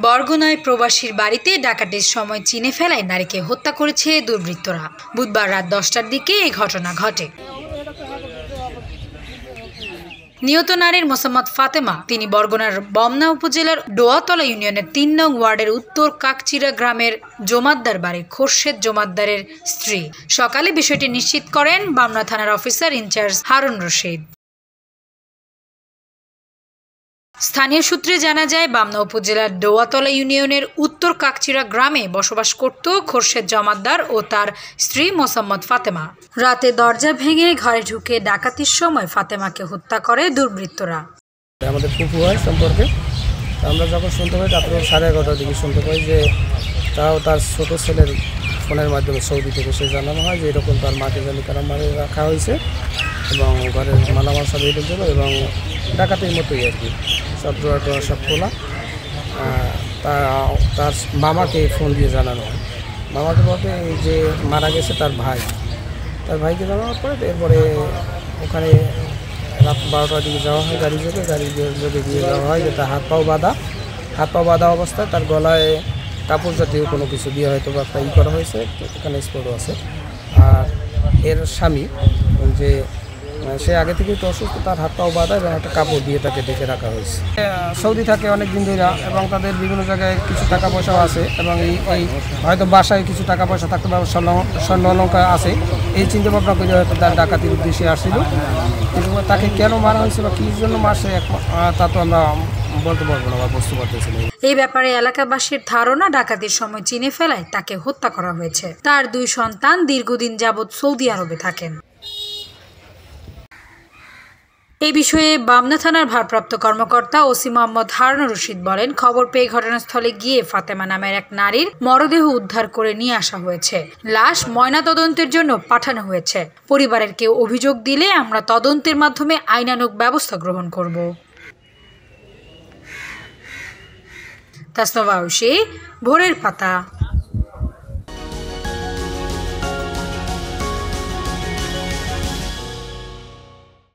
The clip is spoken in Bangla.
বরগুনায় প্রবাসীর বাড়িতে ডাকাতির সময় চিনে ফেলায় নারীকে হত্যা করেছে দুর্বৃত্তরা। বুধবার রাত 10টার দিকে এই ঘটনা ঘটে। নিহত নারীর মোসাম্মদ ফাতেমা, তিনি বরগুনার বমনা উপজেলার ডোয়াতলা ইউনিয়নের ৩ নং ওয়ার্ডের উত্তর কাকচিরা গ্রামের জমাদ্দার বাড়ির খোরশেদ জমাদ্দারের স্ত্রী। সকালে বিষয়টি নিশ্চিত করেন বামনা থানার অফিসার ইনচার্জ হারুন রশিদ। স্থানীয় সূত্রে জানা যায়, বামনা উপজেলার ডোয়াতলা ইউনিয়নের উত্তর কাকচিরা গ্রামে বসবাস করত খোরশেদ জমাদ্দার ও তার স্ত্রী মোসাম্মদ ফাতেমা। রাতে দরজা ভেঙে ঘরে ঢুকে ডাকাতির সময় ফাতেমাকে হত্যা করে দুর্বৃত্তরা। আমাদের ফুফু হয় সম্পর্কে আমরা যখন শুনতে পাই, তারপরে 11:30টার দিকে শুনতে পাই যে তার ছোট ছেলের ফোনের মাধ্যমে সৌদি থেকে সে জানানো হয় যে এরকম তার মাকে জানি কারা মারে রাখা হয়েছে এবং ঘরের মালামাল সব এদের জন্য এবং ডাকাতির মতোই আর কি, সব ড্রয়ার সব খোলা। তার মামাকে ফোন দিয়ে জানানো হয়। মামাকে বলতে এই যে মারা গেছে তার ভাইকে জানানোর পরে এরপরে ওখানে রাত 12টার দিকে যাওয়া হয় গাড়ি যোগে দিয়ে যাওয়া হয়, যে তার হাত পাও বাঁধা অবস্থায় তার গলায় কাপড় জাতীয় কোনো কিছু দিয়ে হয়তো বা একটা করা হয়েছে, এখানে স্পটও আছে। আর এর স্বামী যে সে আগে থেকেই তো অসুস্থ, তার হাত পাও বাঁধা এবং একটা কাপড় দিয়ে তাকে ডেকে রাখা হয়েছে। সৌদি থাকে অনেক দিন ধরে এবং তাদের বিভিন্ন জায়গায় কিছু টাকা পয়সাও আছে এবং এই হয়তো বাসায় কিছু টাকা পয়সা থাকতে পারে, স্বর্ণ অলঙ্কার আছে। এই চিন্তা ভাবনা করে হয়তো তার ডাকাতির উদ্দেশ্যে আসছিল, কিন্তু তাকে কেন মারা হয়েছে বা কী জন্য মারছে তা তো আমরা বলতে পারবো না বা বুঝতে পারতেছি না। এই ব্যাপারে এলাকাবাসীর ধারণা, ডাকাতির সময় চিনে ফেলায় তাকে হত্যা করা হয়েছে। তার 2 সন্তান দীর্ঘদিন যাবৎ সৌদি আরবে থাকেন। এই বিষয়ে বামনা থানার ভারপ্রাপ্ত কর্মকর্তা ওসি মোহাম্মদ হারুন রশিদ বলেন, খবর পেয়ে ঘটনাস্থলে গিয়ে ফাতেমা নামের এক নারীর মরদেহ উদ্ধার করে নিয়ে আসা হয়েছে। লাশ ময়নাতদন্তের জন্য পাঠানো হয়েছে। পরিবারের কেউ অভিযোগ দিলে আমরা তদন্তের মাধ্যমে আইনানুগ ব্যবস্থা গ্রহণ করব। তাসনভা ঔষি, ভোরের পাতা।